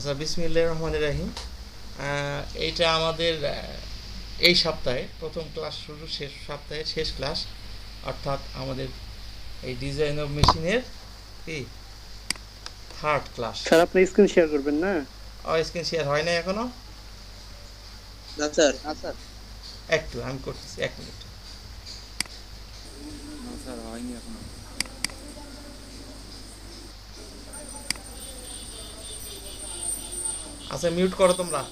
আচ্ছা, বিসমিল্লাহির রহমানির রহিম। এইটা আমাদের এই সপ্তাহে প্রথম ক্লাস শুরু, শেষ সপ্তাহের শেষ ক্লাস, অর্থাৎ আমাদের এই ডিজাইন অফ মেশিনের কি থার্ড ক্লাস। স্যার আপনি স্ক্রিন শেয়ার করবেন না? স্ক্রিন শেয়ার হয় না এখনো? না স্যার, না স্যার। একটু আমি করতেছি, 1 মিনিট। না স্যার, হয়নি এখনো। আচ্ছা, মিউট করো তোমরা।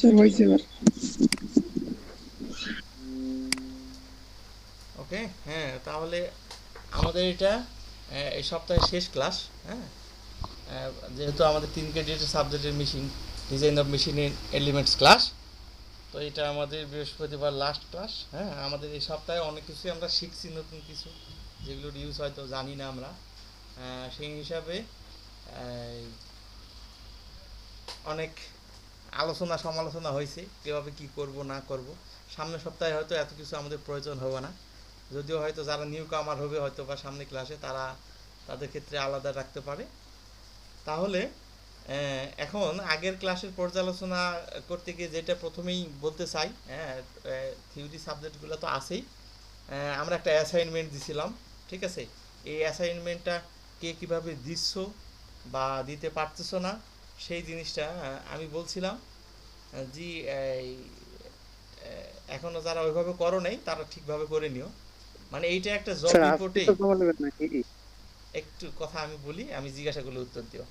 স্যার হয়েছে এবার। ওকে, হ্যাঁ, তাহলে আমাদের এটা এই সপ্তাহের শেষ ক্লাস। হ্যাঁ, যেহেতু আমাদের 3 ক্রেডিটের সাবজেক্টের মেশিন ডিজাইন অফ মেশিনের এলিমেন্টস ক্লাস, তো এটা আমাদের বৃহস্পতিবার লাস্ট ক্লাস। হ্যাঁ, আমাদের এই সপ্তাহে অনেক কিছুই আমরা শিখছি, নতুন কিছু যেগুলোর ইউজ হয়তো জানি না আমরা। সেই হিসাবে অনেক আলোচনা সমালোচনা হয়েছে কীভাবে কি করব না করব। সামনের সপ্তাহে হয়তো এত কিছু আমাদের প্রয়োজন হবে না, যদিও হয়তো যারা নিউ কামার হবে হয়তো বা সামনে ক্লাসে তারা তাদের ক্ষেত্রে আলাদা রাখতে পারে। তাহলে এখন আগের ক্লাসের পর্যালোচনা করতে গিয়ে যেটা প্রথমেই বলতে চাই, থিওরি সাবজেক্টগুলো তো আছেই। আমরা একটা অ্যাসাইনমেন্ট দিছিলাম, ঠিক আছে? এই অ্যাসাইনমেন্টটা কে কীভাবে দিচ্ছ বা দিতে পারতেছো না সেই জিনিসটা আমি বলছিলাম জি, এখনও যারা ওইভাবে করো নাই তারা ঠিকভাবে করে নিও। মানে এইটা একটা জব স্যার আজকে রিপোর্টে তো জমা নেবেন নাকি? একটু কথা আমি বলি, আমি জিজ্ঞাসা করলে উত্তর দিও।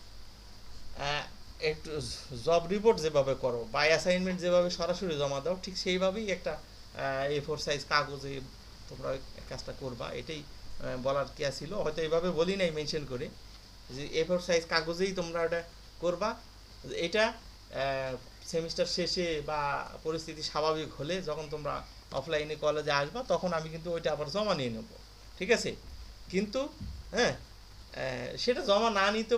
একটু জব রিপোর্ট যেভাবে করো বা অ্যাসাইনমেন্ট যেভাবে সরাসরি জমা দাও, ঠিক সেইভাবেই একটা A4 সাইজ কাগজে তোমরা কাজটা করবা। এটাই বলার কে ছিল, হয়তো এইভাবে বলি নাই মেনশন করে, যে A4 সাইজ কাগজেই তোমরা ওটা করবা। এটা সেমিস্টার শেষে বা পরিস্থিতি স্বাভাবিক হলে যখন তোমরা অফলাইনে কলেজে আসবা তখন আমি কিন্তু ওইটা আবার জমা নিয়ে নেব, ঠিক আছে? কিন্তু হ্যাঁ, সেটা জমা না নিতে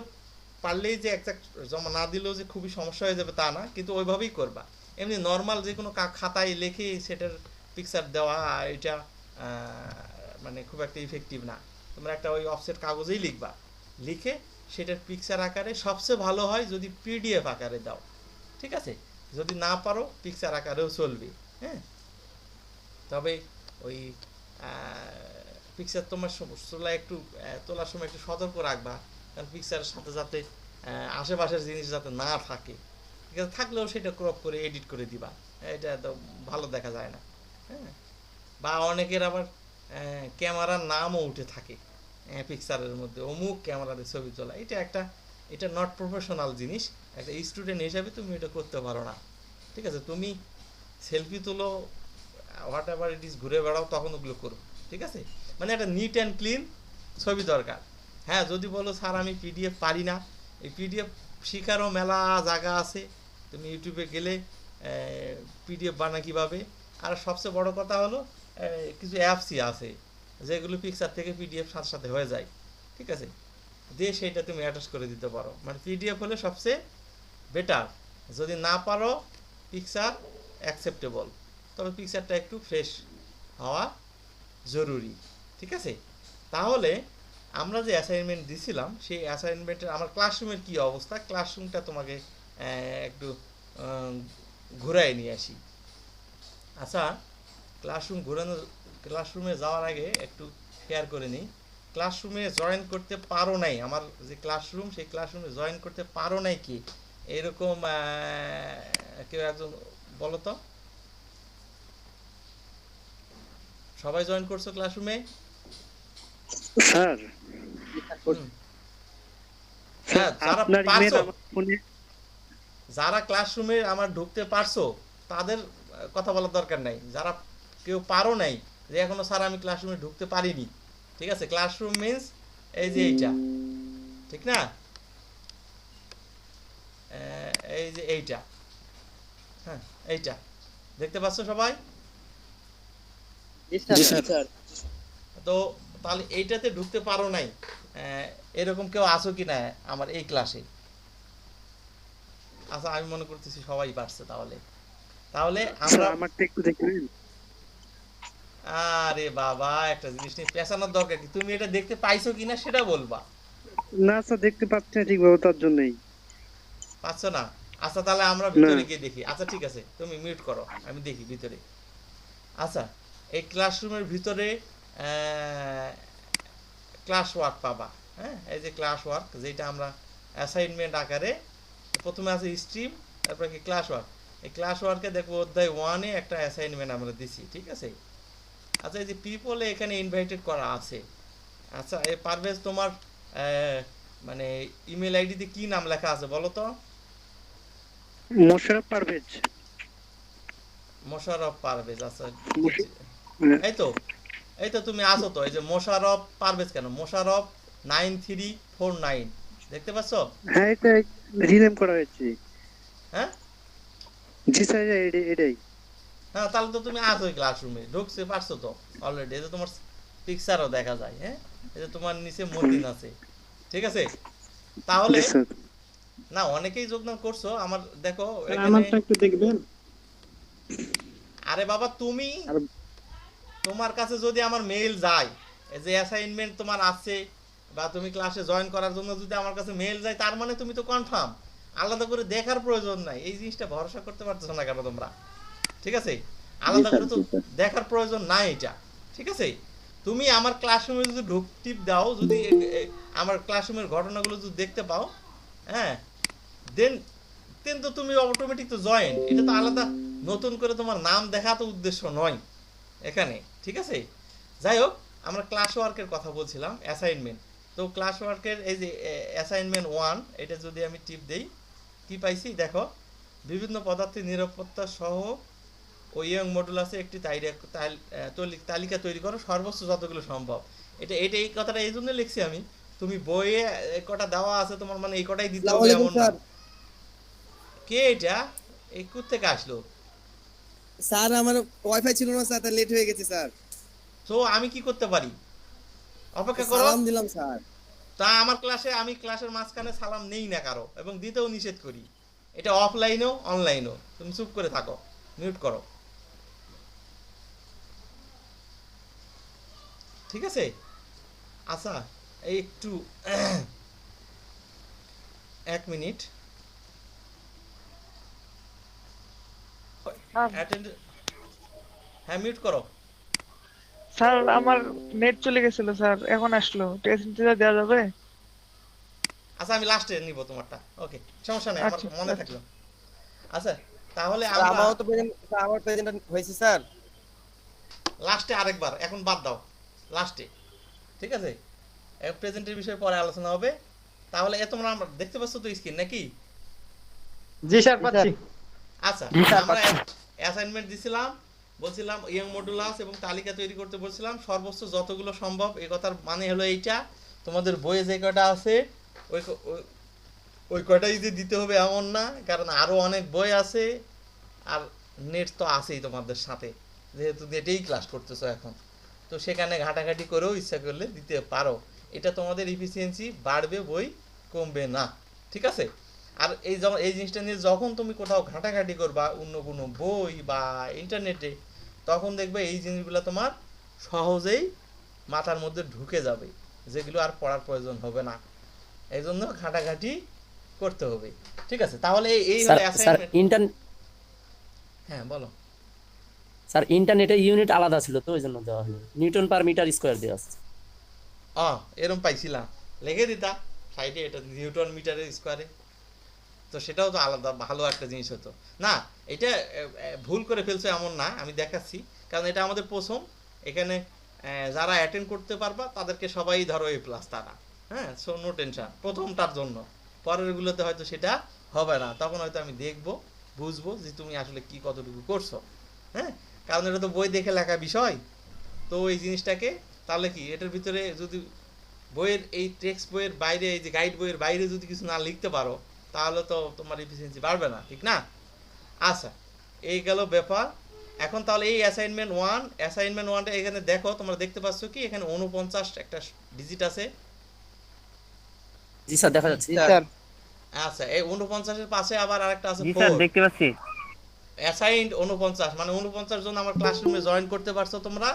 পারলেই যে একজাক্ট জমা না দিলেও যে খুবই সমস্যা হয়ে যাবে তা না, কিন্তু ওইভাবেই করবা। এমনি নর্মাল যে কোনো খাতায় লিখে সেটার পিকচার দেওয়া, এটা মানে খুব একটা ইফেক্টিভ না। তোমরা একটা ওই অফসেট কাগজেই লিখবা, লিখে সেটার পিকচার আকারে সবচেয়ে ভালো হয় যদি পিডিএফ আকারে দাও, ঠিক আছে? যদি না পারো পিকচার আকারেও চলবে। হ্যাঁ, তবে ওই পিকচার তোমার একটু তোলার সময় একটু সতর্ক রাখবা, কারণ পিকচারের সাথে যাতে আশেপাশের জিনিস যাতে না থাকে, ঠিক আছে? থাকলেও সেটা ক্রপ করে এডিট করে দিবা, এটা তো ভালো দেখা যায় না। হ্যাঁ, বা অনেকের আবার ক্যামেরার নামও উঠে থাকে পিকচারের মধ্যে, অমুক ক্যামেরাতে ছবি তোলা। এটা নট প্রফেশনাল জিনিস। একটা স্টুডেন্ট হিসাবে তুমি এটা করতে পারো না, ঠিক আছে? তুমি সেলফি তোলো, হোয়াট এভার ইট ইজ, ঘুরে বেড়াও, তখন ওগুলো করো, ঠিক আছে? মানে একটা নিট অ্যান্ড ক্লিন ছবি দরকার। হ্যাঁ, যদি বলো স্যার আমি পিডিএফ পারি না, এই পিডিএফ শিখারও মেলা জায়গা আছে, তুমি ইউটিউবে গেলে পিডিএফ বানা কীভাবে। আর সবচেয়ে বড় কথা হলো কিছু অ্যাপসই আছে যেগুলো পিকচার থেকে পিডিএফ সাথে সাথে হয়ে যায়, ঠিক আছে? দিয়ে সেইটা তুমি অ্যাটাচ করে দিতে পারো। মানে পিডিএফ হলে সবচেয়ে বেটার। যদি না পারো পিকচার অ্যাকসেপ্টেবল, তবে পিকচারটা একটু ফ্রেশ হওয়া জরুরি, ঠিক আছে? তাহলে আমরা যে অ্যাসাইনমেন্ট দিছিলাম সেই অ্যাসাইনমেন্টের আমার ক্লাসরুমের কি অবস্থা, ক্লাসরুমটা তোমাকে একটু ঘুরাই নিয়ে আসি। আচ্ছা, ক্লাসরুমে যাওয়ার আগে একটু শেয়ার করে নিই। ক্লাসরুমে জয়েন করতে পারো নাই, আমার যে ক্লাসরুম সেই ক্লাসরুমে জয়েন করতে পারো নাই কি এরকম কেউ একজন বলো তো। সবাই জয়েন করছো ক্লাসরুমে? স্যার হ্যাঁ, যারা আপনার ইমেল পারছো, আমার ফোনে, যারা ক্লাসরুমে আমার ঢুকতে পারছো তাদের কথা বলার দরকার নাই। যারা কেউ পারো নাই, যে এখনো স্যার আমি ক্লাসরুমে ঢুকতে পারিনি, ঠিক আছে? ক্লাসরুম মিন্স এই যে এইটা, ঠিক না? এই যে এইটা, হ্যাঁ এইটা দেখতে পাচ্ছ সবাই? জি স্যার। তো তাহলে এইটাতে ঢুকতে পারো নাই, এরকম কেউ আছো কি না আমার এই ক্লাসে? আচ্ছা, আমি মনে করতেছি সবাই পারছে। তাহলে তাহলে আমরা, স্যার আমারটা একটু দেখবেন? আরে বাবা, একটা জিনিস নিয়ে পেঁচানোর দরকার কি? তুমি এটা দেখতে পাইছো কিনা সেটা বলবা। না স্যার, দেখতে পাচ্ছি না ঠিকভাবে, তার জন্যই। পাচ্ছ না? আচ্ছা, তাহলে আমরা না ভিতরে গিয়ে দেখি। আচ্ছা ঠিক আছে, তুমি মিউট করো, আমি দেখি ভিতরে। আচ্ছা, এই ক্লাসরুমের ভিতরে ক্লাস ওয়ার্ক পাবা। হ্যাঁ, এই যে ক্লাস ওয়ার্ক, যেটা আমরা অ্যাসাইনমেন্ট আকারে প্রথমে আছে স্ট্রিম, তারপরে কি ক্লাস ওয়ার্ক। এই ক্লাস ওয়ার্কে দেখবো অধ্যায় 1-এ একটা অ্যাসাইনমেন্ট আমরা দিছি, ঠিক আছে? আচ্ছা, এই যে পিপলে এখানে ইনভাইটেড করা আছে। আচ্ছা, এই পারভেজ তোমার মানে ইমেল আইডিতে কি নাম লেখা আছে বলো তো? মোশাররফ পারভেজ। মোশাররফ পারভেজ। আচ্ছা, মোশ- এই তো, এই তো তুমি আছো তো। এই যে মোশাররফ পারভেজ, কেন মোশাররফ 9349 দেখতে পাচ্ছ? হ্যাঁ, এটা রিনেম করা হয়েছে। হ্যাঁ জি স্যার, এটাই। হ্যাঁ, তাহলে তো তুমি আছো ক্লাসরুমে, ঢুকতে পারছো তো অলরেডি। এই যে তোমার পিকচারও দেখা যায়। হ্যাঁ, এই যে তোমার নিচে মতিন আছে, ঠিক আছে? তাহলে জি স্যার। না, অনেকেই যোগদান করছো আমার, দেখো এখানে। আমারটা একটু দেখবেন। আরে বাবা, তুমি, আর তোমার কাছে যদি আমার মেইল যায়, এই যে অ্যাসাইনমেন্ট তোমার আছে, বা তুমি ক্লাসে জয়েন করার জন্য যদি আমার কাছে মেইল যায়, তার মানে তুমি তো কনফার্ম। আলাদা করে দেখার প্রয়োজন নাই। এই জিনিসটা ভরসা করতে পারছো না কেন তোমরা? ঠিক আছে, জি আলাদা স্যার, করে তো জি স্যার। দেখার প্রয়োজন নাই এটা। ঠিক আছে, তুমি আমার ক্লাসরুমে যদি টিপ দাও, যদি আমার ক্লাসরুমের ঘটনাগুলো যদি দেখতে পাও, হ্যাঁ, দেন দেন তো তুমি অটোমেটিক তো জয়েন। এটা তো আলাদা নতুন করে তোমার নাম দেখা তো উদ্দেশ্য নয় এখানে, ঠিক আছে? যাই হোক, আমরা ক্লাস ওয়ার্কের কথা বলছিলাম, অ্যাসাইনমেন্ট। তো ক্লাস ওয়ার্কের এই যে অ্যাসাইনমেন্ট 1, এটা যদি আমি টিপ দেই, কি পাইছি দেখো? বিভিন্ন পদার্থের নিরাপত্তা সহ ও ইয়ং মডুলাসে একটি তালিকা তৈরি করো সর্বোচ্চ যতগুলো সম্ভব। এটা এই কথাটা এই জন্য লিখছি আমি, তুমি বইয়ে কটা দেওয়া আছে তোমার, মানে এই কটাই দিতে হবে এমন না। কে এটা? এই থেকে আসলো? স্যার আমার ওয়াইফাই ছিল না স্যার, তাই লেট হয়ে গেছে স্যার। তো আমি কি করতে পারি? অপেক্ষা করো। সালাম দিলাম স্যার। তা আমার ক্লাসে, আমি ক্লাসের মাঝখানে সালাম নেই না কারো, এবং দিতেও নিষেধ করি। এটা অফলাইনেও অনলাইনেও। তুমি চুপ করে থাকো, মিউট করো, ঠিক আছে? আচ্ছা, এই একটু 1 মিনিট। হ্যাঁ, মিউট করো। স্যার আমার নেট চলে গেছিল স্যার, এখন আসলো। টেস্ট দেওয়া যাবে? আচ্ছা, আমি লাস্টে নিব তোমারটা। ওকে, সমস্যা নেই, আমার আচ্ছা মনে আচ্ছা। থাকলো। আচ্ছা, তাহলে স্যার আমরা আমারও তো প্রেজেন্ট, স্যার আমার প্রেজেন্ট হয়েছে স্যার। লাস্টে আরেকবার, এখন বাদ দাও, লাস্টে, ঠিক আছে? প্রেজেন্টের বিষয়ে পরে আলোচনা হবে। তাহলে তোমরা আমরা দেখতে পাচ্ছ তো স্ক্রিন নাকি? জি স্যার, পাচ্ছি। আচ্ছা, আমরা অ্যাসাইনমেন্ট দিছিলাম, বলছিলাম ইয়ং মডুলাস এবং তালিকা তৈরি করতে বলছিলাম সর্বোচ্চ যতগুলো সম্ভব। এই কথার মানে হলো এইটা, তোমাদের বইয়ে যে কয়টা আছে ওই ওই কয়টাই যে দিতে হবে এমন না, কারণ আরও অনেক বই আছে। আর নেট তো আছেই তোমাদের সাথে, যেহেতু নেটেই ক্লাস করতেছো এখন, তো সেখানে ঘাটাঘাটি করেও ইচ্ছা করলে দিতে পারো। এটা তোমাদের ইফিসিয়েন্সি বাড়বে, বই কমবে না, ঠিক আছে? আর এই জিনিসটা নিয়ে যখন তুমি কোথাও ঘাটাঘাটি করবা অন্য কোনো বই বা ইন্টারনেটে, তখন দেখবে এই জিনিসগুলো তোমার সহজেই মাথার মধ্যে ঢুকে যাবে, যেগুলো আর পড়ার প্রয়োজন হবে না। এই জন্য ঘাটাঘাটি করতে হবে, ঠিক আছে? তাহলে এই হলো অ্যাসাইনমেন্ট। হ্যাঁ, বলো। স্যার ইন্টারনেটের ইউনিট আলাদা ছিল তো ওই জন্য দেওয়া হলো, নিউটন পার মিটার স্কয়ার দেওয়া আছে। এরম পাইছিলাম, লিখে দিতা সাইডে, এটা নিউটন মিটারের স্কোয়ারে। তো সেটাও তো আলাদা ভালো একটা জিনিস হতো না। এটা ভুল করে ফেলছো এমন না, আমি দেখাচ্ছি, কারণ এটা আমাদের প্রথম। এখানে যারা অ্যাটেন্ড করতে পারবা তাদেরকে সবাই ধরো A+ তারা। হ্যাঁ, সো নো টেনশন প্রথমটার জন্য। পরেরগুলোতে হয়তো সেটা হবে না, তখন হয়তো আমি দেখবো, বুঝবো যে তুমি আসলে কি কতটুকু করছো। হ্যাঁ, কারণ এটা তো বই দেখে লেখা বিষয়। তো এই জিনিসটাকে, তাহলে কি এটার ভিতরে যদি বইয়ের এই টেক্সট বইয়ের বাইরে, এই যে গাইড বইয়ের বাইরে যদি কিছু না লিখতে পারো, তাহলে তো তোমার এফিসিয়েন্সি বাড়বে না, ঠিক না? আচ্ছা, এই গেল ব্যাপার। এখন তাহলে এই অ্যাসাইনমেন্ট ওয়ানটা এখানে দেখো, তোমরা দেখতে পাচ্ছ কি এখানে 49 একটা ডিজিট আছে। জি স্যার দেখা যাচ্ছে। জি স্যার আচ্ছা, এই 49-এর পাশে আবার আরেকটা আছে জি স্যার 4 দেখতে পাচ্ছি অ্যাসাইন্ড 49, মানে 49 জন আমার ক্লাসরুমে জয়েন করতে পারছো তোমরা।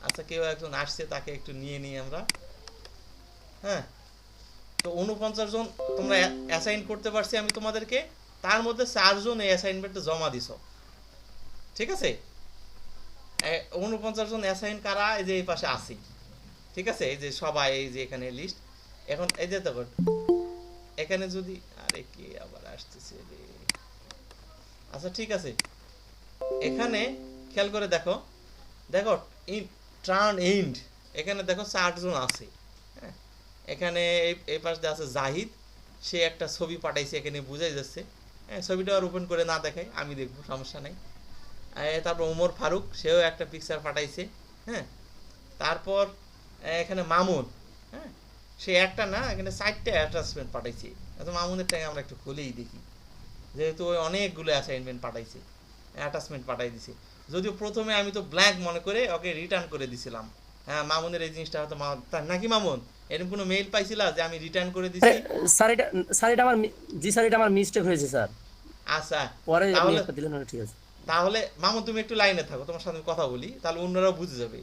আচ্ছা, কেউ একজন আসছে, তাকে একটু নিয়ে নিই আমরা। হ্যাঁ, তো 49 জন তোমরা অ্যাসাইন করতে পারছি আমি তোমাদেরকে। তার মধ্যে 4 জন এই অ্যাসাইনমেন্টটা জমা দিছো, ঠিক আছে? 49 জন অ্যাসাইন কারা, এই যে এই পাশে আছি, ঠিক আছে? এই যে সবাই, এই যে এখানে লিস্ট। এখন এই যে দেখো, এখানে যদি, আরে কি আবার আসতেছে রে। আচ্ছা ঠিক আছে, এখানে খেয়াল করে দেখো, দেখো ইন টার্ন এন্ড, এখানে দেখো 4 জন আছে। হ্যাঁ, এখানে এই পাশে আছে জাহিদ, সে একটা ছবি পাঠাইছে, এখানে বোঝাই যাচ্ছে। হ্যাঁ, ছবিটা আর ওপেন করে না দেখাই, আমি দেখবো, সমস্যা নাই। তারপর ওমর ফারুক, সেও একটা পিকচার পাঠাইছে। হ্যাঁ, তারপর এখানে মামুন, হ্যাঁ, সে একটা না, এখানে 4টা অ্যাটাচমেন্ট পাঠাইছে। আচ্ছা, মামুনেরটাকে আমরা একটু খুলেই দেখি, যেহেতু ওই অনেকগুলো অ্যাসাইনমেন্ট পাঠাইছে, অ্যাটাচমেন্ট পাঠাই দিছে। যদিও প্রথমে আমি তো ব্ল্যাঙ্ক মনে করে ওকে রিটার্ন করে দিছিলাম। হ্যাঁ, মামুনের এই জিনিসটা হয়তো নাকি মামুন এরকম কোনো মেইল পাইছিলা যে আমি রিটার্ন করে দিছি? স্যার এটা আমার জি স্যার এটা আমার মিস্টেক হয়েছে স্যার। আচ্ছা, পরে আপনি তাহলে একটা দিলেন না, ঠিক আছে। তাহলে মামুন তুমি একটু লাইনে থাকো, তোমার সাথে আমি কথা বলি, তাহলে অন্যরাও বুঝে যাবে।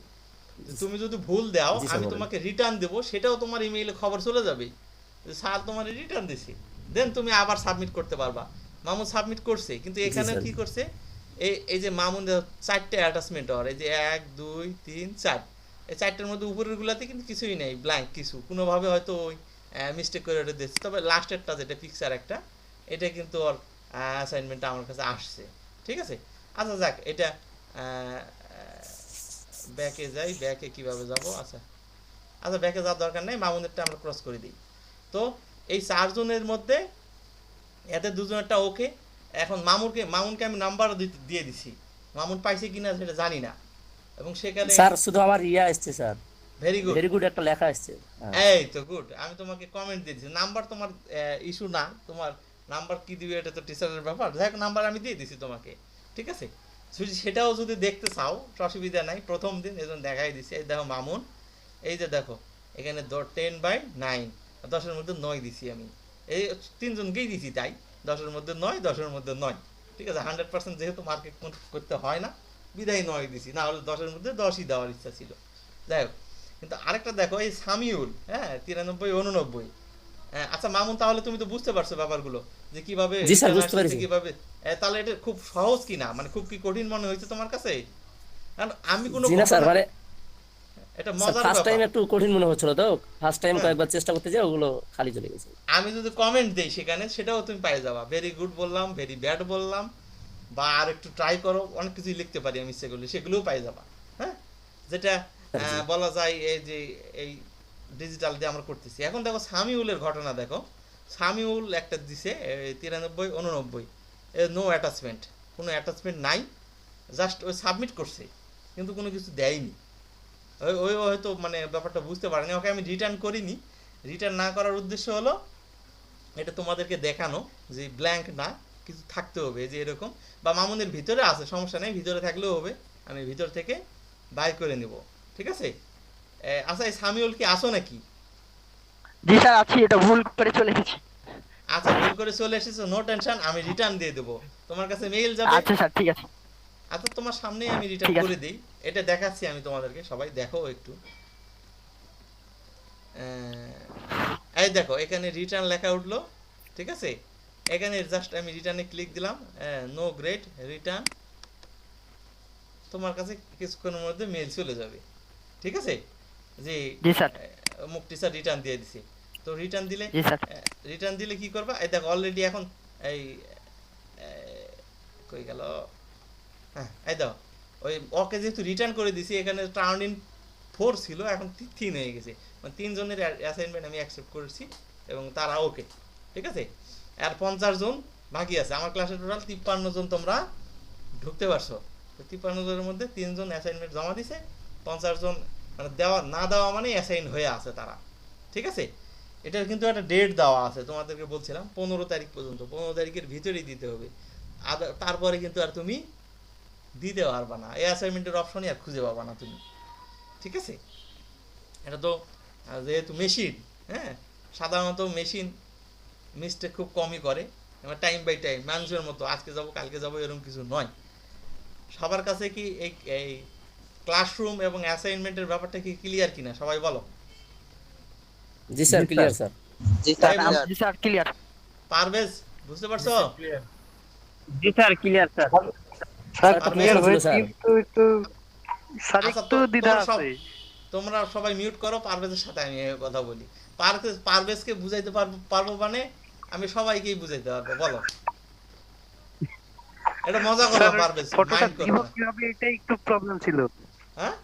তুমি যদি ভুল দাও, জি স্যার, আমি বলেন। তোমাকে রিটার্ন দেবো, সেটাও তোমার ইমেইলে খবর চলে যাবে যে স্যার তোমার রিটার্ন দিছি। দেন তুমি আবার সাবমিট করতে পারবা। মামুন সাবমিট করছে, কিন্তু এখানে স্যার। কি করছে, এই যে মামুন 4টে অ্যাটাচমেন্ট আর এই যে 1 2 3 4, এই 4টার মধ্যে উপরের গুলাতে কিন্তু কিছুই নেই, ব্ল্যাঙ্ক কিছু, কোনোভাবে হয়তো ওই মিস্টেক করে ওটা দিচ্ছে। তবে লাস্টেরটা যেটা পিকচার একটা, এটা কিন্তু ওর অ্যাসাইনমেন্টটা আমার কাছে আসছে, ঠিক আছে? আচ্ছা যাক, এটা ব্যাকে যাই, ব্যাকে কিভাবে যাব? আচ্ছা আচ্ছা, ব্যাকে যাওয়ার দরকার নেই, মামুনেরটা আমরা ক্রস করে দিই। তো এই 4 জনের মধ্যে এতে 2 জনেরটা ওকে। এখন মামুনকে আমি নাম্বার দিয়ে দিছি, মামুন পাইছে কিনা সেটা জানি না, এবং সেখানে স্যার শুধু আমার ইয়া আসছে sir, very good, very good একটা লেখা আসছে। হ্যাঁ। এই তো গুড, আমি তোমাকে কমেন্ট দিয়ে দিছি। নাম্বার তোমার ইস্যু না, তোমার নাম্বার কি দিবে এটা তো টিচারের ব্যাপার। যাই হোক, নাম্বার আমি দিয়ে দিছি তোমাকে, ঠিক আছে? সেটাও যদি দেখতে চাও অসুবিধা নাই, প্রথম দিন এজন্য দেখাই দিছি। এই দেখো মামুন, এই যে দেখো এখানে 10/9, 10-এর মধ্যে 9 দিছি আমি, এই 3 জনকেই দিছি, তাই 10-এর মধ্যে 9, 10-এর মধ্যে 9, ঠিক আছে? 100% যেহেতু মার্কেট করতে হয় না, বিদায় 9 দিছি, না হলে 10-এর মধ্যে 10ই দেওয়ার ইচ্ছা ছিল। যাই হোক, কিন্তু আরেকটা দেখো, এই সামিউল, হ্যাঁ 93 89। আচ্ছা মামুন, তাহলে তুমি তো বুঝতে পারছো ব্যাপারগুলো যে কিভাবে জি স্যার, return বুঝতে আসতেছে, পেরেছি। কিভাবে। তাহলে এটা খুব সহজ কিনা, মানে খুব কি কঠিন মনে হয়েছে তোমার কাছে? কারণ আমি কোনো জি না স্যার, মানে এটা মজার ফার্স্ট টাইম ব্যাপার। একটু কঠিন মনে হচ্ছিল, তো ফার্স্ট টাইম হ্যাঁ। কয়েকবার চেষ্টা করতে যাই ওগুলো খালি চলে গেছে। আমি যদি কমেন্ট দেই সেখানে, সেটাও তুমি পেয়ে যাবা। ভেরি গুড বললাম, ভেরি ব্যাড বললাম, বা আর একটু ট্রাই করো, অনেক কিছুই লিখতে পারি আমি, সেগুলোও পেয়ে যাবা। হ্যাঁ, যেটা বলা যায় এই যে এই ডিজিটাল দিয়ে আমরা করতেছি। এখন দেখো সামিউলের ঘটনা দেখো, সামিউল একটা দিছে 93 89, নো অ্যাটাচমেন্ট, কোনো অ্যাটাচমেন্ট নাই, জাস্ট ওই সাবমিট করছে, কিন্তু কোনো কিছু দেয়নি। ওই ওই হয়তো মানে ব্যাপারটা বুঝতে পারেনি, ওকে আমি রিটার্ন করিনি। রিটার্ন না করার উদ্দেশ্য হলো এটা তোমাদেরকে দেখানো যে ব্ল্যাঙ্ক না, কিছু থাকতে হবে, যে এরকম। বা মামুনের ভিতরে আছে, সমস্যা নেই, ভিতরে থাকলেও হবে, আমি ভিতর থেকে বাই করে নেব, ঠিক আছে? আচ্ছা, এই সামিউল কি আসো নাকি? জি স্যার আছি, এটা ভুল করে চলে এসেছি। আচ্ছা, ভুল করে চলে এসেছো, নো টেনশন, আমি রিটার্ন দিয়ে দেবো, তোমার কাছে মেইল যাবে। আচ্ছা স্যার ঠিক আছে। আচ্ছা, তোমার সামনেই আমি রিটার্ন ঠিক আছে। করে দিই, এটা দেখাচ্ছি আমি তোমাদেরকে, সবাই দেখো একটু। এই দেখো এখানে রিটার্ন লেখা উঠলো, ঠিক আছে? এখানে জাস্ট আমি রিটার্নে ক্লিক দিলাম, নো গ্রেড রিটার্ন, তোমার কাছে কিছুক্ষণের মধ্যে মেইল চলে যাবে, ঠিক আছে? যে জি স্যার। মুখ টিচার রিটার্ন দিয়ে দিছে। তো রিটার্ন দিলে, জি স্যার। রিটার্ন দিলে কি করবা? এই দেখো অলরেডি এখন এই কই গেল, হ্যাঁ এই দাও, ওই ওকে যেহেতু রিটার্ন করে দিছি, এখানে টার্ন ইন 4 ছিল, এখন 3 হয়ে গেছে, মানে 3 জনের অ্যাসাইনমেন্ট আমি অ্যাকসেপ্ট করেছি এবং তারা ওকে, ঠিক আছে? আর 50 জন বাকি আছে। আমার ক্লাসে টোটাল 53 জন তোমরা ঢুকতে পারছো। তো 53 জনের মধ্যে 3 জন অ্যাসাইনমেন্ট জমা দিছে, 50 জন মানে দেওয়া না দেওয়া মানে অ্যাসাইন হয়ে আছে তারা, ঠিক আছে? এটার কিন্তু একটা ডেট দেওয়া আছে, তোমাদেরকে বলছিলাম 15 তারিখ পর্যন্ত, 15 তারিখের ভিতরেই দিতে হবে। তারপরে কিন্তু আর তুমি দিতে পারবা না, এই অ্যাসাইনমেন্টের অপশনই আর খুঁজে পাবা না তুমি, ঠিক আছে? এটা তো যেহেতু মেশিন, হ্যাঁ সাধারণত মেশিন মিস্টেক খুব কমই করে, টাইম বাই টাইম মানুষের মতো আজকে যাব কালকে যাব এরকম কিছু নয়। সবার কাছে কি এই এই ক্লাসরুম এবং অ্যাসাইনমেন্টের ব্যাপারটা কি ক্লিয়ার কিনা সবাই বলো? জি স্যার, ক্লিয়ার স্যার। জি স্যার তাই জি স্যার ক্লিয়ার। পারভেজ বুঝতে পারছো? জি sir clear sir. Sir Parvez clear বলছিল হয়েছে স্যার। কিন্তু একটু স্যার আচ্ছা, একটু দ্বিধা তোমরা আছে। তোমরা সবাই মিউট করো, পারভেজের সাথে আমি এই কথা বলি। পারভেজকে বুঝাইতে পারবো মানে আমি সবাইকেই বুঝাইতে পারবো, বলো। এটা মজা করো স্যার পারভেজ, ফটোটা মাইন্ড করো দিব না। কিভাবে এটাই একটু প্রবলেম ছিল। হ্যাঁ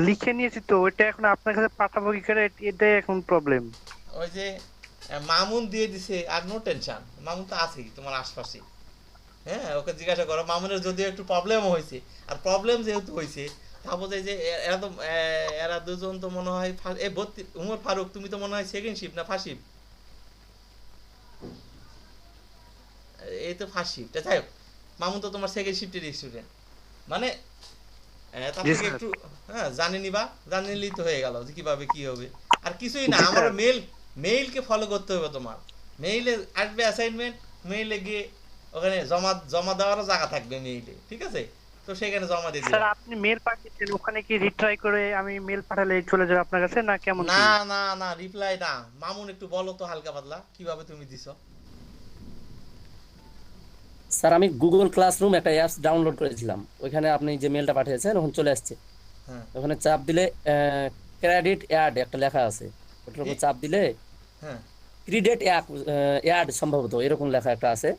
লিখে নিয়েছি তো ওইটা এখন আপনার কাছে পাঠাবো কি করে এটাই এখন প্রবলেম। ওই যে মামুন দিয়ে দিছে, আর নো টেনশন, মামুন তো আছেই তোমার আশপাশে। হ্যাঁ, ওকে জিজ্ঞাসা করো। মামুনের যদিও একটু প্রবলেমও হয়েছে, আর প্রবলেম যেহেতু হয়েছে তা বোঝায় যে এরা তো এরা দুজন তো মনে হয় উমর ফারুক তুমি তো মনে হয় সেকেন্ড শিফট না ফার্স্ট শিফট? এই তো ফার্স্ট শিফট। যাই হোক, মামুন তো তোমার সেকেন্ড শিফটের স্টুডেন্ট, মানে তার জি থেকে স্যার। একটু জানে নিবা, জানে নিলেই তো হয়ে গেল যে কিভাবে কি হবে। আর কিছুই না, জি আমার স্যার। মেইলকে ফলো করতে হবে তোমার। মেইলে আসবে অ্যাসাইনমেন্ট, মেইলে গিয়ে ওখানে জমা জমা দেওয়ারও জায়গা থাকবে মেইলে, ঠিক আছে? তো সেখানে জমা দিয়ে স্যার দিবা। আপনি মেল পাঠিয়েছেন, ওখানে কি রিট্রাই করে আমি মেল পাঠালে চলে যাবে আপনার কাছে না কেমন কি? না না না, রিপ্লাই না। মামুন একটু বলো তো হালকা পাতলা কিভাবে তুমি দিছো। স্যার আমি গুগল ক্লাসরুম একটা অ্যাপস ডাউনলোড করেছিলাম, ওইখানে আপনি যে মেলটা পাঠিয়েছেন ওখানে চলে আসছে। হ্যাঁ ওখানে চাপ দিলে ক্রেডিট অ্যাড একটা লেখা আছে, ওটার উপর কি? চাপ দিলে হ্যাঁ ক্রেডিট অ্যাড সম্ভবত এরকম লেখা একটা আছে।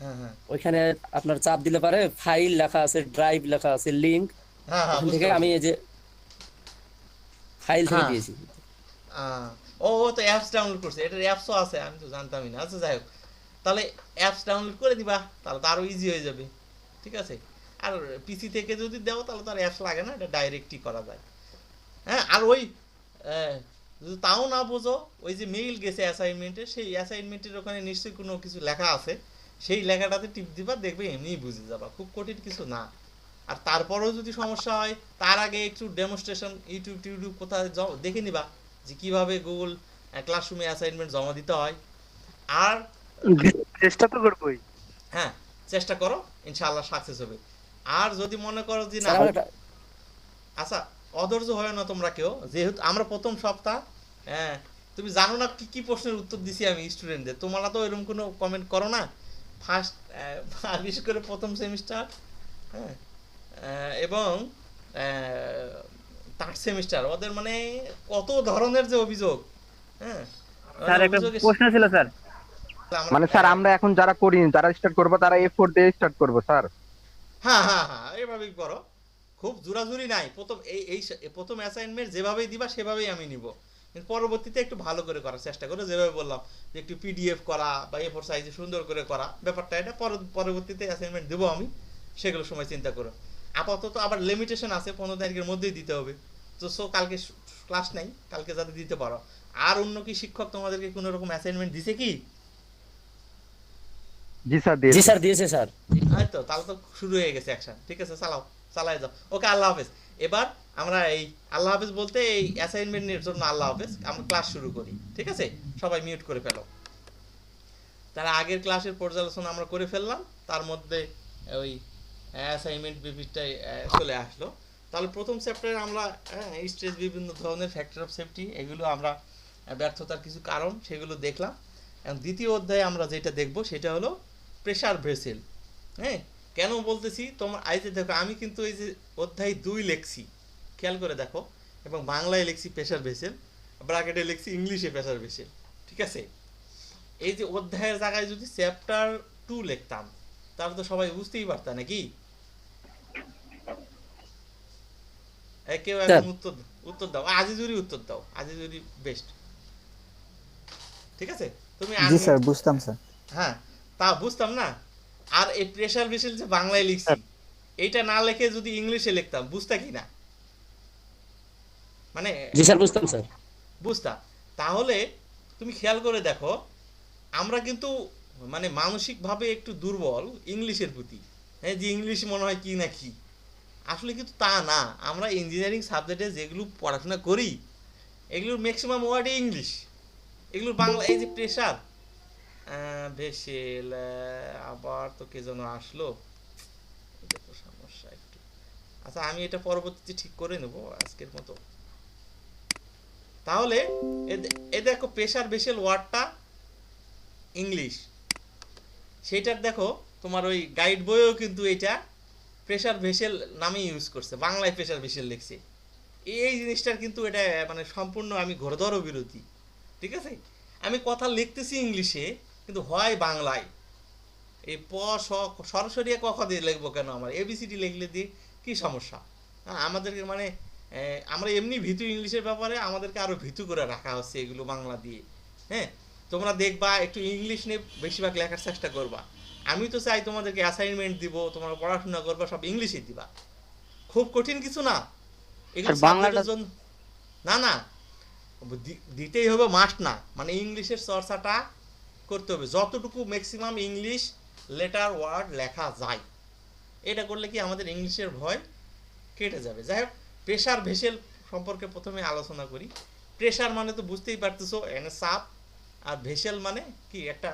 হ্যাঁ হ্যাঁ ওইখানে আপনার চাপ দিলে পারে ফাইল লেখা আছে, ড্রাইভ লেখা আছে, লিংক। হ্যাঁ হ্যাঁ ওখান বুঝতে থেকে আমি পারছি। এই যে ফাইল থেকে হ্যাঁ দিয়েছি। ও ও তো অ্যাপস ডাউনলোড করছে, এটার অ্যাপসও আছে, আমি তো জানতামই না। আচ্ছা যাই হোক, তাহলে অ্যাপস ডাউনলোড করে দিবা, তাহলে তো আরো ইজি হয়ে যাবে, ঠিক আছে? আর পিসি থেকে যদি দাও তাহলে তো আর অ্যাপস লাগে না, এটা ডাইরেক্টই করা যায়। হ্যাঁ, আর ওই যদি তাও না বোঝো, ওই যে মেইল গেছে অ্যাসাইনমেন্টে, সেই অ্যাসাইনমেন্টের ওখানে নিশ্চয়ই কোনো কিছু লেখা আছে, সেই লেখাটাতে টিপ দিবা, দেখবে এমনিই বুঝে যাবা, খুব কঠিন কিছু না। আর তারপরেও যদি সমস্যা হয়, তার আগে একটু ডেমনস্ট্রেশন ইউটিউব কোথায় দেখে নিবা যে কিভাবে গুগল ক্লাসরুমে অ্যাসাইনমেন্ট জমা দিতে হয়। আর চেষ্টা তো করবোই। হ্যাঁ, চেষ্টা করো, ইনশাআল্লাহ সাকসেস হবে। আর যদি মনে করো যে না, স্যার আমার একটা আচ্ছা অধৈর্য হয় না তোমরা কেউ, যেহেতু আমরা প্রথম সপ্তাহ, হ্যাঁ তুমি জানো না কি কি প্রশ্নের উত্তর দিছি আমি স্টুডেন্টদের, তোমরা তো এরকম কোনো কমেন্ট করো না ফার্স্ট, বিশেষ করে প্রথম সেমিস্টার, হ্যাঁ এবং থার্ড সেমিস্টার, ওদের মানে কত ধরনের যে অভিযোগ। হ্যাঁ স্যার একটা অভিযোগের প্রশ্ন ছিল স্যার। মানে স্যার আমরা এখন যারা করিনি যারা স্টার্ট করবো তারা এফোর্ট দিয়ে স্টার্ট করবো স্যার। হ্যাঁ হ্যাঁ হ্যাঁ, এভাবেই করো, খুব জোরাজুরি নাই। প্রথম প্রথম অ্যাসাইনমেন্ট যেভাবেই দিবা সেভাবেই আমি নিব, কিন্তু পরবর্তীতে একটু ভালো করে করার চেষ্টা করো, যেভাবে বললাম যে একটু পিডিএফ করা বা এ4 সাইজে সুন্দর করে করা ব্যাপারটা, এটা পরবর্তীতে অ্যাসাইনমেন্ট দেবো আমি, সেগুলো সময় চিন্তা করো। আপাতত আবার লিমিটেশন আছে, 15 তারিখের মধ্যেই দিতে হবে। তো কালকে ক্লাস নাই, কালকে যাতে দিতে পারো। আর অন্য কি শিক্ষক তোমাদেরকে কোনো রকম অ্যাসাইনমেন্ট দিছে কি? জি স্যার জি স্যার দিয়েছে স্যার। এই তো, তাহলে তো শুরু হয়ে গেছে অ্যাকশন, ঠিক আছে? চালাই যাও। ওকে, আল্লাহ হাফেজ। এবার আমরা এই আল্লাহ হাফেজ বলতে এই অ্যাসাইনমেন্টের জন্য আল্লাহ হাফেজ, আমরা ক্লাস শুরু করি, ঠিক আছে? সবাই মিউট করে ফেলো। তাহলে আগের ক্লাসের পর্যালোচনা আমরা করে ফেললাম, তার মধ্যে ওই অ্যাসাইনমেন্ট বিভিন্নটাই চলে আসলো। তাহলে প্রথম চ্যাপ্টারে আমরা স্ট্রেস, বিভিন্ন ধরনের ফ্যাক্টর অফ সেফটি, এগুলো আমরা ব্যর্থতার কিছু কারণ সেগুলো দেখলাম। এবং দ্বিতীয় অধ্যায়ে আমরা যেটা দেখব সেটা হলো প্রেসার ভেসেল। হ্যাঁ, কেন বলতেছি তোমার এই যে দেখো, আমি কিন্তু এই যে অধ্যায় 2 লিখছি, খেয়াল করে দেখো, এবং বাংলায় লিখছি প্রেসার ভেসেল, ব্র্যাকেটে লিখছি ইংলিশে প্রেসার ভেসেল, ঠিক আছে? এই যে অধ্যায়ের জায়গায় যদি চ্যাপ্টার 2 লিখতাম তাহলে তো সবাই বুঝতেই পারত নাকি? কেউ একদম উত্তর দাও, আজিজুরি উত্তর দাও, আজিজুরি বেস্ট, ঠিক আছে? তুমি জি স্যার বুঝতাম স্যার। হ্যাঁ, তা বুঝতাম না। আর এই প্রেসার ভেসেল যে বাংলায় লিখছি, এইটা না লিখে যদি ইংলিশে লিখতাম বুঝতা কি না? মানে জি স্যার বুঝতাম স্যার। বুঝতা। তাহলে তুমি খেয়াল করে দেখো, আমরা কিন্তু মানে মানসিকভাবে একটু দুর্বল ইংলিশের প্রতি। হ্যাঁ, যে ইংলিশ মনে হয় কি না কি, আসলে কিন্তু তা না। আমরা ইঞ্জিনিয়ারিং সাবজেক্টে যেগুলো পড়াশোনা করি এগুলোর ম্যাক্সিমাম ওয়ার্ড ইংলিশ, এগুলোর বাংলা এই যে প্রেসার ভেসেল, আবার তো কে যেন আসলো, এটা তো সমস্যা একটু। আচ্ছা আমি এটা পরবর্তীতে ঠিক করে নেব আজকের মতো। তাহলে এ দেখো প্রেসার ভেসেল ওয়ার্ডটা ইংলিশ, সেইটার দেখো তোমার ওই গাইড বইয়েও কিন্তু এটা প্রেসার ভেসেল নামে ইউজ করছে, বাংলায় প্রেসার ভেসেল লিখছে। এই জিনিসটার কিন্তু এটা মানে সম্পূর্ণ আমি ঘোরধর বিরোধী, ঠিক আছে? আমি কথা লিখতেছি ইংলিশে কিন্তু হয় বাংলায়, এই প স সরাসরি ক খ দিয়ে লিখবো কেন? আমার এবিসিডি লিখলে দিয়ে কি সমস্যা? আমাদেরকে মানে আমরা এমনি ভীতু ইংলিশের ব্যাপারে, আমাদেরকে আরও ভীতু করে রাখা হচ্ছে এগুলো বাংলা দিয়ে। হ্যাঁ, তোমরা দেখবা একটু ইংলিশ নিয়ে বেশিরভাগ লেখার চেষ্টা করবা। আমি তো চাই তোমাদেরকে অ্যাসাইনমেন্ট দিব, তোমরা পড়াশোনা করবা, সব ইংলিশে দিবা, খুব কঠিন কিছু না এগুলো সাবজেক্টের জন্য। না না, দিতেই হবে, মাস্ট না, মানে ইংলিশের চর্চাটা করতে হবে যতটুকু ম্যাক্সিমাম ইংলিশ লেটার ওয়ার্ড লেখা যায়। এটা করলে কি আমাদের ইংলিশের ভয় কেটে যাবে। যাই হোক, প্রেসার ভেসেল সম্পর্কে প্রথমে আলোচনা করি। প্রেসার মানে তো বুঝতেই পারতেছো, এনে চাপ, আর ভেসেল মানে কি একটা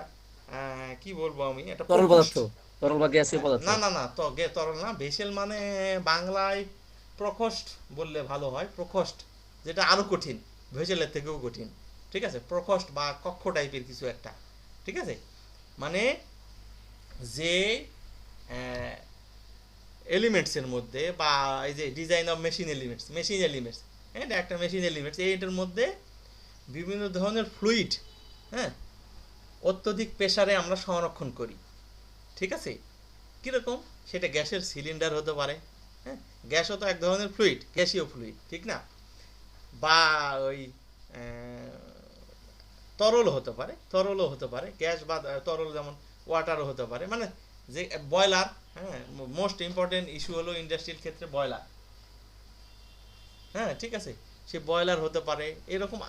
কি বলবো আমি, একটা তরল পদার্থ, তরল বা গ্যাসীয় পদার্থ। না না না, তো তরল না, ভেসেল মানে বাংলায় প্রকোষ্ঠ বললে ভালো হয়। প্রকোষ্ঠ যেটা আরো কঠিন, ভেসেলের থেকেও কঠিন, ঠিক আছে? প্রকোষ্ঠ বা কক্ষ টাইপের কিছু একটা, ঠিক আছে? মানে যে এলিমেন্টসের মধ্যে, বা এই যে ডিজাইন অফ মেশিন এলিমেন্টস, এটা একটা মেশিন এলিমেন্টস, এইটার মধ্যে বিভিন্ন ধরনের ফ্লুইড, হ্যাঁ, অত্যধিক প্রেসারে আমরা সংরক্ষণ করি, ঠিক আছে? কীরকম? সেটা গ্যাসের সিলিন্ডার হতে পারে, হ্যাঁ, গ্যাসও তো এক ধরনের ফ্লুইড, গ্যাসীয় ফ্লুইড, ঠিক না? বা ওই তরলও হতে পারে, গ্যাস বা তরল, যেমন ওয়াটারও হতে পারে, মানে যে বয়লার, হ্যাঁ, মোস্ট ইম্পর্টেন্ট ইস্যু হলো ইন্ডাস্ট্রিয়াল ক্ষেত্রে বয়লার, হ্যাঁ, ঠিক আছে? সে বয়লার হতে পারে, এরকম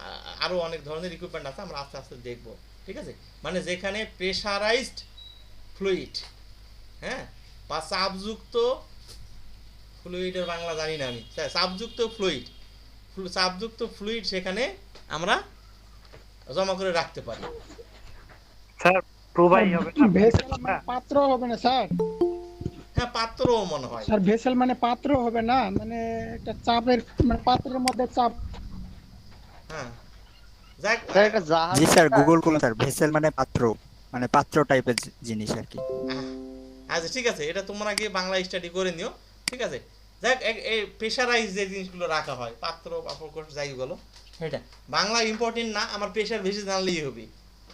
আরও অনেক ধরনের ইকুইপমেন্ট আছে, আমরা আস্তে আস্তে দেখব, ঠিক আছে? মানে যেখানে প্রেসারাইজড ফ্লুইড, হ্যাঁ, বা চাপযুক্ত ফ্লুইডের বাংলা জানি না আমি, চাপযুক্ত ফ্লুইড সেখানে আমরা জমা করে রাখতে পারি। স্যার প্রবাহী হবে না? ভেসেল মানে পাত্র হবে না স্যার? হ্যাঁ, পাত্রও মনে হয় স্যার ভেসেল মানে পাত্র হবে না, মানে একটা চাপের, মানে পাত্রের মধ্যে চাপ। হ্যাঁ, যাক, জি স্যার, গুগল করুন স্যার, ভেসেল মানে পাত্র, মানে পাত্র টাইপের জিনিস আর কি। আচ্ছা ঠিক আছে, এটা তোমরা গিয়ে বাংলা স্টাডি করে নিও, ঠিক আছে? যাক, এই প্রেশারাইজ যে জিনিসগুলো রাখা হয়, পাত্র বা প্রকোষ্ঠ যাই বলো, এটা বাংলা ইম্পর্টেন্ট না, আমার প্রেশার বেশি জানলেই হবে,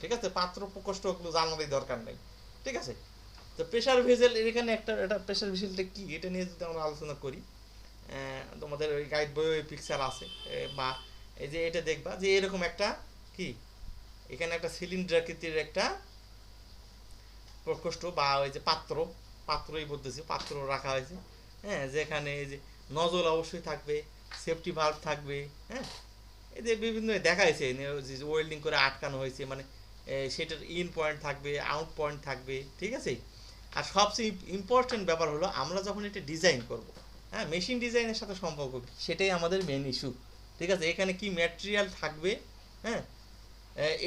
ঠিক আছে? পাত্র প্রকোষ্ঠ ওগুলো জানারই দরকার নেই, ঠিক আছে? তো প্রেশার ভেসেল, এখানে এটা প্রেশার ভেসেলটা কি, এটা নিয়ে যদি আমরা আলোচনা করি, তোমাদের ওই গাইড বইয়ে পিকচার আছে, বা এই যে এটা দেখবা যে এরকম একটা কি, এখানে একটা সিলিন্ডার আকৃতির একটা প্রকোষ্ঠ, বা ওই যে পাত্রই বলতেছি, পাত্র রাখা হয়েছে, হ্যাঁ, যেখানে এই যে নজল অবশ্যই থাকবে, সেফটি ভালভ থাকবে, হ্যাঁ, এই যে বিভিন্ন দেখা হয়েছে ওয়েল্ডিং করে আটকানো হয়েছে, মানে সেটার ইন পয়েন্ট থাকবে, আউট পয়েন্ট থাকবে, ঠিক আছে? আর সবচেয়ে ইম্পর্টেন্ট ব্যাপার হলো আমরা যখন এটা ডিজাইন করব, হ্যাঁ, মেশিন ডিজাইনের সাথে সম্পর্ক, সেটাই আমাদের মেন ইস্যু, ঠিক আছে? এখানে কি ম্যাটেরিয়াল থাকবে, হ্যাঁ,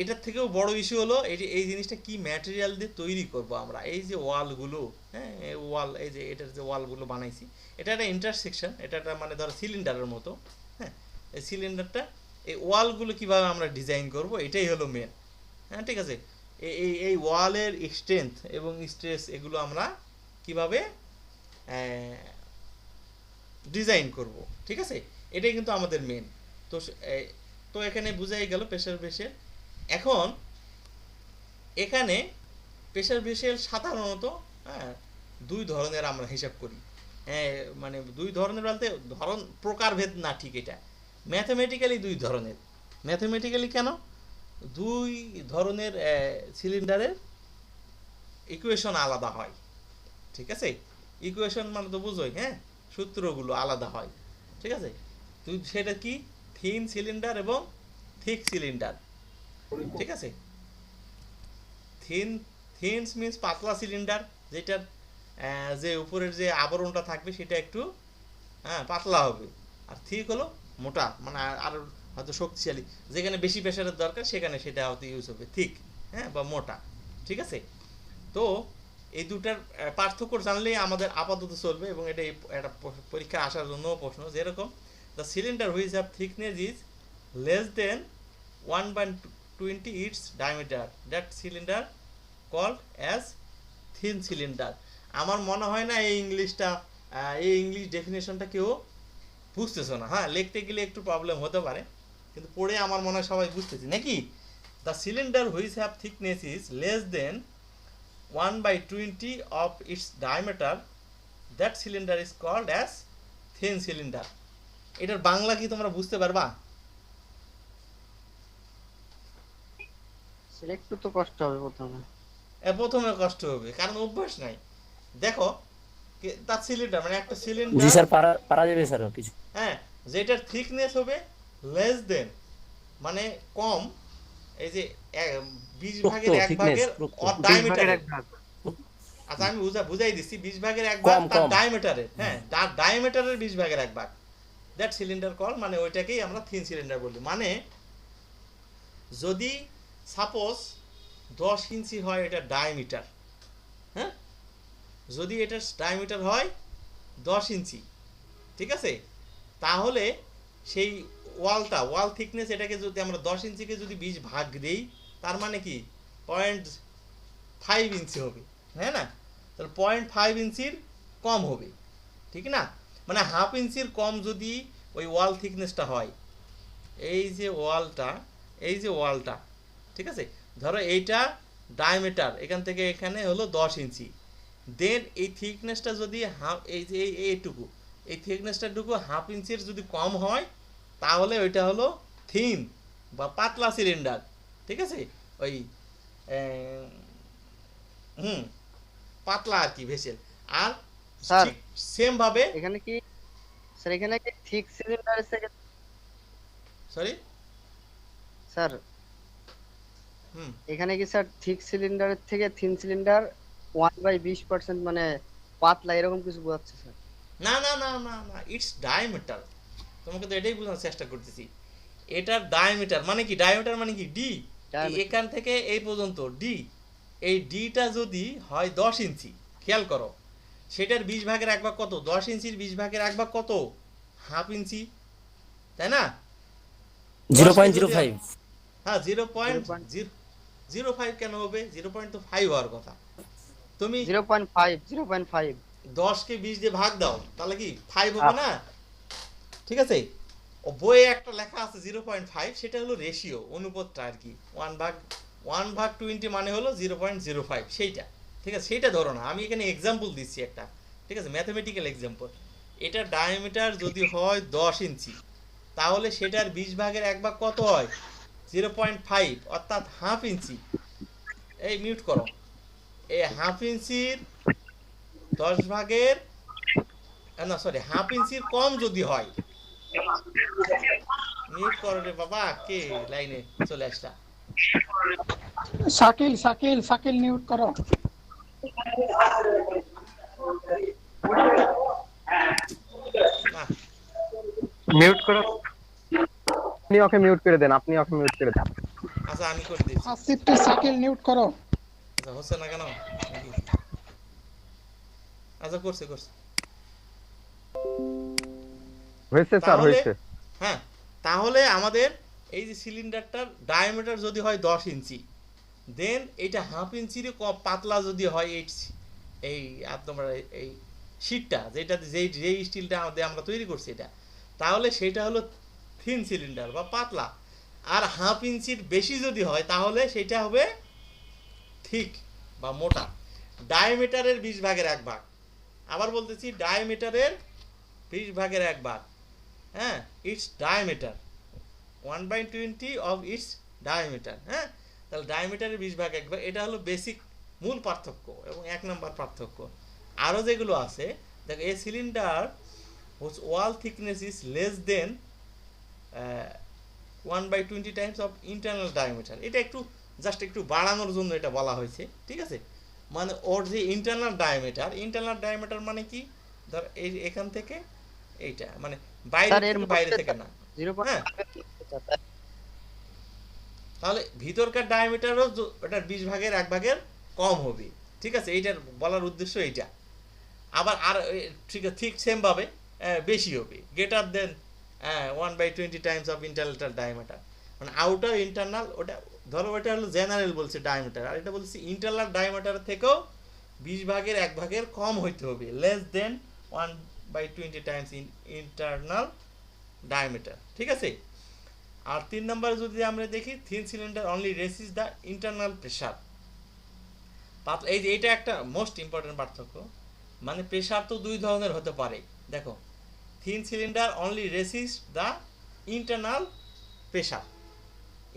এটার থেকেও বড় ইস্যু হলো এই জিনিসটা কি ম্যাটেরিয়াল দিয়ে তৈরি করব আমরা। এই যে ওয়ালগুলো, হ্যাঁ, ওয়াল, এই যে এটার যে ওয়ালগুলো বানাইছি, এটা একটা ইন্টারসেকশন, এটা একটা মানে ধরো সিলিন্ডারের মতো, হ্যাঁ, এই সিলিন্ডারটা, এই ওয়ালগুলো কিভাবে আমরা ডিজাইন করব, এটাই হলো মেন, হ্যাঁ, ঠিক আছে? এই ওয়ালের স্ট্রেংথ এবং স্ট্রেস এগুলো আমরা কিভাবে ডিজাইন করব, ঠিক আছে? এটাই কিন্তু আমাদের মেন। তো এখানে বোঝাই গেল প্রেসার ভেসেল। এখন এখানে প্রেসার ভেসেল সাধারণত, হ্যাঁ, দুই ধরনের আমরা হিসাব করি, হ্যাঁ, মানে দুই ধরনের বলতে ধরন প্রকারভেদ না, ঠিক, এটা ম্যাথমেটিক্যালি দুই ধরনের। ম্যাথমেটিক্যালি কেন? দুই ধরনের সিলিন্ডারের ইকুয়েশন আলাদা হয়, ঠিক আছে? ইকুয়েশন মানে তো বুঝোই, হ্যাঁ, সূত্রগুলো আলাদা হয়, ঠিক আছে? সেটা কি, থিন সিলিন্ডার এবং থিক সিলিন্ডার, ঠিক আছে? থিনস মিন্স পাতলা সিলিন্ডার, যেটার যে উপরের যে আবরণটা থাকবে সেটা একটু, হ্যাঁ, পাতলা হবে, আর থিক হলো মোটা, মানে আর হয়তো শক্তিশালী, যেখানে বেশি প্রেশারের দরকার সেখানে সেটা হয়তো ইউজ হবে থিক, হ্যাঁ, বা মোটা, ঠিক আছে। তো এই দুটার পার্থক্য জানলেই আমাদের আপাতত চলবে, এবং এটা একটা পরীক্ষা আসার জন্য প্রশ্ন, যেরকম the cylinder which have thickness is less than 1/20 its diameter, that cylinder called as thin cylinder. আমার মনে হয় না এই ইংলিশটা, এই ইংলিশ ডেফিনেশনটা কেউ বুঝতেছো না। হ্যাঁ, লিখতে গেলে একটু প্রবলেম হতে পারে, কিন্তু পড়ে আমার মনে হয় সবাই বুঝতেছি নাকি। The cylinder which have thickness is less than 1/20 of its diameter, that cylinder is called as thin cylinder. এটার বাংলা কি তোমরা বুঝতে পারবা? সেটা একটু তো কষ্ট হবে প্রথমে। প্রথমে কষ্ট হবে কারণ অভ্যাস নাই। দেখো তার সিলিন্ডার মানে একটা জি সিলিন্ডার, স্যার, পারা যাবে স্যার কিছু। হ্যাঁ, যেটার থিকনেস হবে লেস দেন মানে কম, এই যে 20 ভাগের 1 ভাগের ডায়ামিটার। আচ্ছা আমি বুঝাই দিচ্ছি, 20 ভাগের 1 ভাগ তার ডায়ামিটারের, হ্যাঁ, তার ডায়ামিটারের 20 ভাগের 1 ভাগ, দ্যাট সিলিন্ডার কল, মানে ওইটাকেই আমরা থিন সিলিন্ডার বলি। মানে যদি সাপোজ 10 ইঞ্চি হয় এটা ডায়ামিটার, হ্যাঁ, যদি এটার ডায়ামিটার হয় 10 ইঞ্চি, ঠিক আছে, তাহলে সেই ওয়াল থিকনেস এটাকে যদি আমরা 10 ইঞ্চিকে যদি 20 ভাগ দেই, তার মানে কি 0.5 ইঞ্চি হবে, হ্যাঁ না, তাহলে 0.5 ইঞ্চির কম হবে, ঠিক না, মানে হাফ ইঞ্চির কম যদি ওই ওয়াল থিকনেসটা হয়, এই যে ওয়ালটা, ঠিক আছে, ধরো এইটা ডায়ামিটার এখান থেকে এখানে হলো 10 ইঞ্চি, দেন এই থিকনেসটা যদি এই যে এইটুকু, এই থিকনেসটাটুকু হাফ ইঞ্চির যদি কম হয়, তাহলে ওইটা হলো থিন বা পাতলা সিলিন্ডার, ঠিক আছে, ওই পাতলা আর কি ভেসেল। আর স্যার সেম ভাবে এখানে কি স্যার এখানে কি থিক সিলিন্ডার থেকে সরি স্যার এখানে কি স্যার থিক সিলিন্ডারের থেকে থিন সিলিন্ডার 1/20% মানে পাতলা এরকম কিছু বোঝাচ্ছে স্যার? না না না না না, ইটস ডায়ামিটার, তোমাকে তো এটাই বোঝানোর চেষ্টা করতেছি। এটার ডায়ামিটার মানে কি, ডায়ামিটার মানে কি ডি, এখান থেকে এই পর্যন্ত ডি, এই ডিটা যদি হয় 10 ইঞ্চি, খেয়াল করো সেটার 20 ভাগের 1 ভাগ কত, 10 ইঞ্চির 20 ভাগের 1 ভাগ কত, হাফ ইঞ্চি, তাই না, 0.05। হ্যাঁ 0.05 কেন হবে, 0.5 হওয়ার কথা। তুমি 0.5 10 কে 20 দিয়ে ভাগ দাও, তাহলে কি 5 হবে না, ঠিক আছে। ও বইয়ে একটা লেখা আছে 0.5, সেটা হলো রেশিও, অনুপাতটা আর কি, 1/20 মানে হলো 0.05, সেইটা, ঠিক আছে, সেইটা ধরো না, আমি এখানে এক্সাম্পল দিচ্ছি একটা, ঠিক আছে, ম্যাথমেটিক্যাল এক্সাম্পল। এটা ডায়ামিটার যদি হয় 10 ইঞ্চি, তাহলে সেটার 20 ভাগের 1 ভাগ কত হয়, 0.5, অর্থাৎ হাফ ইঞ্চি। এই মিউট করো, এই হাফ ইঞ্চির 10 ভাগের না সরি হাফ ইঞ্চির কম যদি হয়, মিউট করো রে বাবা, কে লাইনে চলে আসলা, শাকিল নিউট করো। না মিউট করো। আপনি ওকে মিউট করে দেন। আচ্ছা আমি করে দিচ্ছি। আসিফটি শাকিল নিউট করো। আচ্ছা হচ্ছে না কেন, আচ্ছা করছে হয়েছে স্যার, তাহলে হয়েছে। হ্যাঁ, তাহলে আমাদের এই যে সিলিন্ডারটার ডায়ামিটার যদি হয় 10 ইঞ্চি, দেন এইটা হাফ ইঞ্চির কম পাতলা যদি হয় এই তোমরা এই শীটটা যেটা যেই স্টিলটা আমরা তৈরি করছি এটা, তাহলে সেটা হলো থিন সিলিন্ডার বা পাতলা। আর হাফ ইঞ্চির বেশি যদি হয় তাহলে সেটা হবে থিক বা মোটা। ডায়ামিটারের 20 ভাগের 1 ভাগ, আবার বলতেছি ডায়ামিটারের 20 ভাগের 1 ভাগ, হ্যাঁ, it's diameter 1/20 of its diameter, হ্যাঁ, তাহলে ডায়ামিটারের 20 ভাগ 1 ভাগ, এটা হলো বেসিক মূল পার্থক্য এবং 1 নম্বর পার্থক্য। আরও যেগুলো আছে দেখো, a cylinder whose wall thickness is less than 1/20 times of internal diameter. এটা একটু জাস্ট একটু বাড়ানোর জন্য এটা বলা হয়েছে, ঠিক আছে, মানে ওর যে ইন্টারনাল ডায়ামিটার মানে কি, ধর এই এখান থেকে এইটা মানে বাইরে থেকে না, হ্যাঁ আচ্ছা তাই। তাহলে ভিতরকার ডায়ামিটারও ওটার 20 ভাগের 1 ভাগের কম হবে। ঠিক আছে, এইটার বলার উদ্দেশ্য এইটা। আবার আর ঠিক ঠিক সেম ভাবে বেশি হবে, greater than 1/20 times of internal diameter. মানে আউটার ইন্টারনাল, ওটা ধরো ওটা হলো জেনারেল বলছে ডায়ামিটার, আর এটা বলছে ইন্টারনাল ডায়ামিটার থেকেও 20 ভাগের 1 ভাগের কম হইতে হবে, less than 1/20 times internal diameter. ঠিক আছে। আর 3 নম্বরে যদি আমরা দেখি, thin cylinder only resists the internal pressure. এই যে এটা একটা মোস্ট ইম্পর্টেন্ট পার্থক্য। মানে প্রেসার তো দুই ধরনের হতে পারে। দেখো, thin cylinder only resists the internal pressure.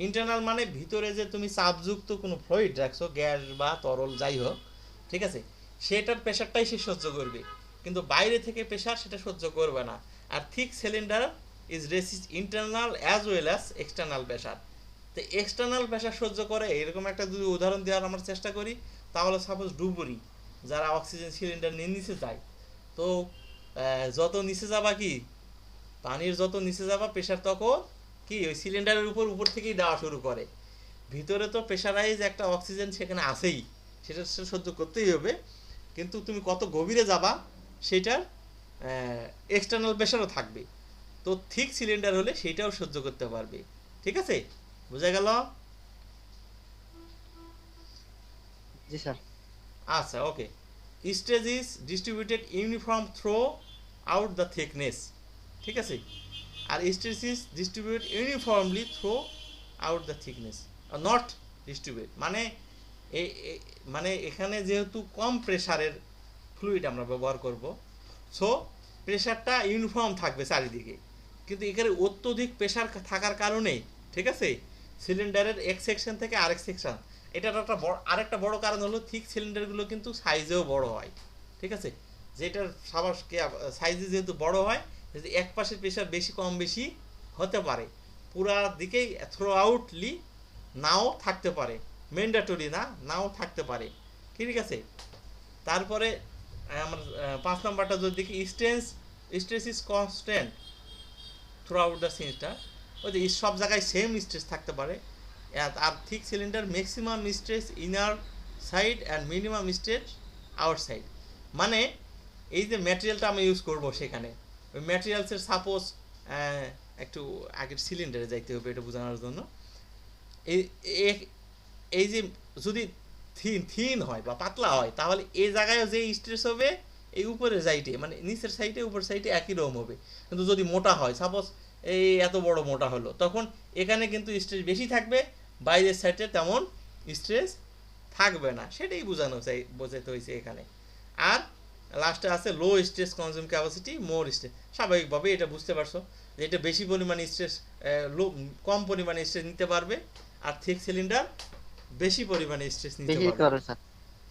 Internal মানে ভিতরে যে তুমি চাপযুক্ত কোনো ফ্লুইড রাখছো, গ্যাস বা তরল যাই হোক, ঠিক আছে, সেটার প্রেসারটাই সে সহ্য করবে, কিন্তু বাইরে থেকে প্রেসার সেটা সহ্য করবে না। আর thick cylinder is resists internal as well as external pressure. তো এক্সটার্নাল প্রেসার সহ্য করে, এরকম একটা যদি উদাহরণ দেওয়ার আমরা চেষ্টা করি, তাহলে সাপোজ ডুবুরি, যারা অক্সিজেন সিলিন্ডার নিয়ে নিচে যায়, তো যত নিচে যাবা কি, পানির যত নিচে যাবা প্রেসার তখন কি ওই সিলিন্ডারের উপর থেকেই দেওয়া শুরু করে। ভিতরে তো প্রেসারাইজ একটা অক্সিজেন সেখানে আছেই, সেটা সহ্য করতেই হবে, কিন্তু তুমি কত গভীরে যাবা সেটার এক্সটার্নাল প্রেসারও থাকবে। তো থিক সিলিন্ডার হলে সেটাও সহ্য করতে পারবে। ঠিক আছে, বোঝা গেল? জি স্যার। আচ্ছা, okay. Stress is distributed uniform throughout the thickness. ঠিক আছে, আর stress is distributed uniformly throughout the thickness, not distribute মানে এখানে যেহেতু কম প্রেসারের ফ্লুইড আমরা ব্যবহার করব, সো প্রেসারটা ইউনিফর্ম থাকবে চারিদিকে, কিন্তু এখানে অত্যধিক প্রেসার থাকার কারণে, ঠিক আছে, সিলিন্ডারের এক সেকশন থেকে আরেক সেকশন, এটার একটা আরেকটা বড় কারণ হলো থিক সিলিন্ডারগুলো কিন্তু সাইজেও বড় হয়। ঠিক আছে, যেটার সবার সাইজে যেহেতু বড় হয়, এক পাশের প্রেসার বেশি কম বেশি হতে পারে, পুরা দিকেই থ্রো আউটলি নাও থাকতে পারে, ম্যান্ডেটরি নাও থাকতে পারে। ঠিক আছে, তারপরে আমার 5 নম্বরটা যদি দেখি, stress is constant throughout the cylinder. ওই যে সব জায়গায় সেম স্ট্রেস থাকতে পারে। আর thick cylinder maximum stress inner side and minimum stress outside. মানে এই যে ম্যাটেরিয়ালটা আমি ইউজ করব, সেখানে ওই ম্যাটেরিয়ালসের সাপোজ একটু আগের সিলিন্ডারে যাইতে হবে এটা বোঝানোর জন্য। এই যে যদি থিন হয় বা পাতলা হয়, তাহলে এই জায়গায় যে স্ট্রেস হবে এই উপরের সাইডে, মানে নিচের সাইডে উপর সাইডে একই রকম হবে। কিন্তু যদি মোটা হয়, সাপোজ এই এত বড় মোটা হলো, তখন এখানে কিন্তু স্ট্রেস বেশি থাকবে, বাইরের সাইডে তেমন স্ট্রেস থাকবে না। সেটাই বোঝাতে হয়েছে এখানে। আর লাস্টে আছে লো স্ট্রেস কনজিউম ক্যাপাসিটি মোর স্ট্রেস। স্বাভাবিকভাবে এটা বুঝতে পারছো যে এটা বেশি পরিমাণে স্ট্রেস, কম পরিমাণে স্ট্রেস নিতে পারবে, আর থিক সিলিন্ডার বেশি পরিমাণে স্ট্রেস নিতে পারবে।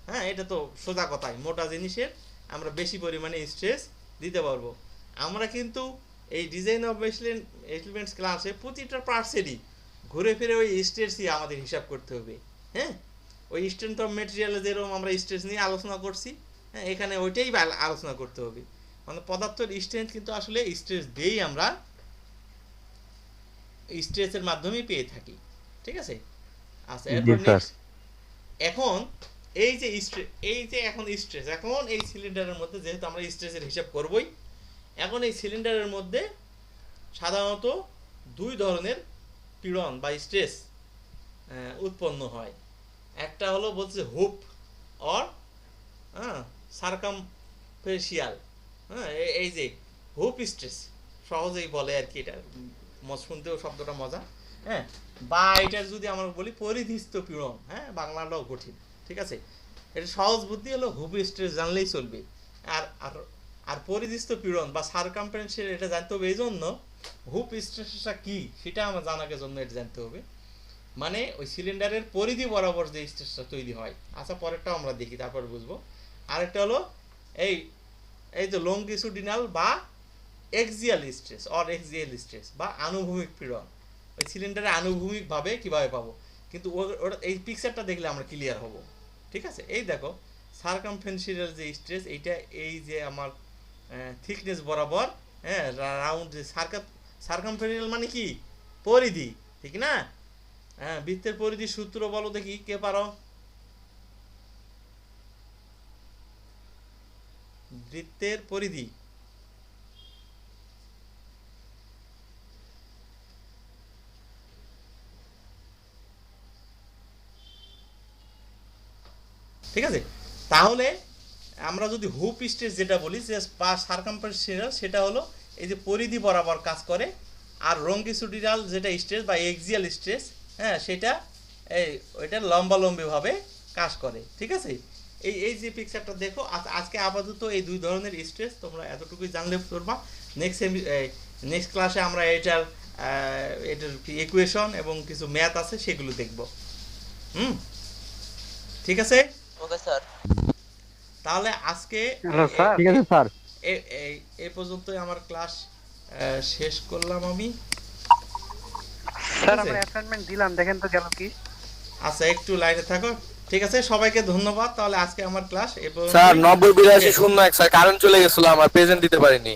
হ্যাঁ, এটা তো সোজা কথাই, মোটা জিনিসের আমরা বেশি পরিমাণে স্ট্রেস দিতে পারবো। আমরা কিন্তু এই ডিজাইন অফ এলিমেন্টস ক্লাসে প্রতিটা পার্টসেরই ঘুরে ফিরে ওই স্ট্রেসই আমাদের হিসাব করতে হবে। হ্যাঁ, ওই স্ট্রেংথ অফ মেটেরিয়ালে যেরকম আমরা স্ট্রেস নিয়ে আলোচনা করছি, হ্যাঁ, এখানে ওইটাই আলোচনা করতে হবে। মানে পদার্থের স্ট্রেংথ কিন্তু আসলে স্ট্রেস দিয়েই আমরা স্ট্রেসের মাধ্যমেই পেয়ে থাকি। ঠিক আছে। আচ্ছা, এরপর নেক্সট, এখন এই যে এখন স্ট্রেস, এখন এই সিলিন্ডারের মধ্যে যেহেতু আমরা স্ট্রেসের হিসাব করবই, এখন এই সিলিন্ডারের মধ্যে সাধারণত দুই ধরনের পীড়ন বা স্ট্রেস উৎপন্ন হয়। একটা হলো বলছে হুপ অর সার্কামফেরেন্সিয়াল। হ্যাঁ, এই যে হুপ স্ট্রেস সহজেই বলে আর কি, এটা শুনতেও শব্দটা মজা। হ্যাঁ, বা এটা যদি আমরা বলি পরিধিস্থ পীড়ন, হ্যাঁ, বাংলাটাও কঠিন। ঠিক আছে, এটা সহজ বুদ্ধি হলো হুপ স্ট্রেস জানলেই চলবে। আর আর আর পরিধিস্থ পীড়ন বা সার্কামফারেন্সিয়াল এটা জানতে হবে, এই জন্য হুপ স্ট্রেসটা কি সেটা আমার জানার জন্য এটা জানতে হবে। মানে ওই সিলিন্ডারের পরিধি বরাবর যে স্ট্রেসটা তৈরি হয়। আচ্ছা, পরেরটাও আমরা দেখি, তারপর বুঝবো। আরেকটা হলো এই যে লঙ্গিটিউডিনাল বা axial stress or axial stress বা আনুভূমিক পীড়ন। ওই সিলিন্ডারে আনুভূমিকভাবে কিভাবে পাবো, কিন্তু ওটা এই পিকচারটা দেখলে আমরা ক্লিয়ার হব। ঠিক আছে, এই দেখো সার্কামফারেন্সিয়াল যে স্ট্রেস, এইটা এই যে আমার থিকনেস বরাবর, হ্যাঁ, রাউন্ড যে সার্কামফারেন্সিয়াল মানে কি, পরিধি, ঠিক না? হ্যাঁ, বৃত্তের পরিধি সূত্র বলো দেখি, কে পারো? বৃত্তের পরিধি ঠিক আছে। তাহলে আমরা যদি হুপ স্ট্রেস যেটা বলি, যে সারকামফারেন্সিয়াল, সেটা হলো এই যে পরিধি বরাবর কাজ করে। আর লঙ্গিটিউডিনাল যেটা স্ট্রেস বা এক্সিয়াল স্ট্রেস, হ্যাঁ, সেটা ওইটা লম্বালম্বিভাবে কাজ করে, ঠিক আছে। এই যে পিকচারটা দেখো, আজকে আপাতত এই দুই ধরনের স্ট্রেস তোমরা এতটুকুই জানলে করবা। নেক্সট ক্লাসে আমরা এটার ইকুয়েশন এবং কিছু ম্যাথ আছে সেগুলো দেখব। ঠিক আছে। Okay sir. তাহলে আজকে হ্যালো স্যার। ঠিক আছে স্যার। এই পর্যন্তই আমার ক্লাস শেষ করলাম আমি। স্যার আমরা অ্যাসাইনমেন্ট দিলাম, দেখেন তো গেল কি। আচ্ছা, একটু লাইনে থাকো, ঠিক আছে। সবাইকে ধন্যবাদ। তাহলে আজকে আমার ক্লাস স্যার 90 82 01 স্যার কারেন্ট চলে গেছিল, আমার প্রেজেন্ট দিতে পারিনি।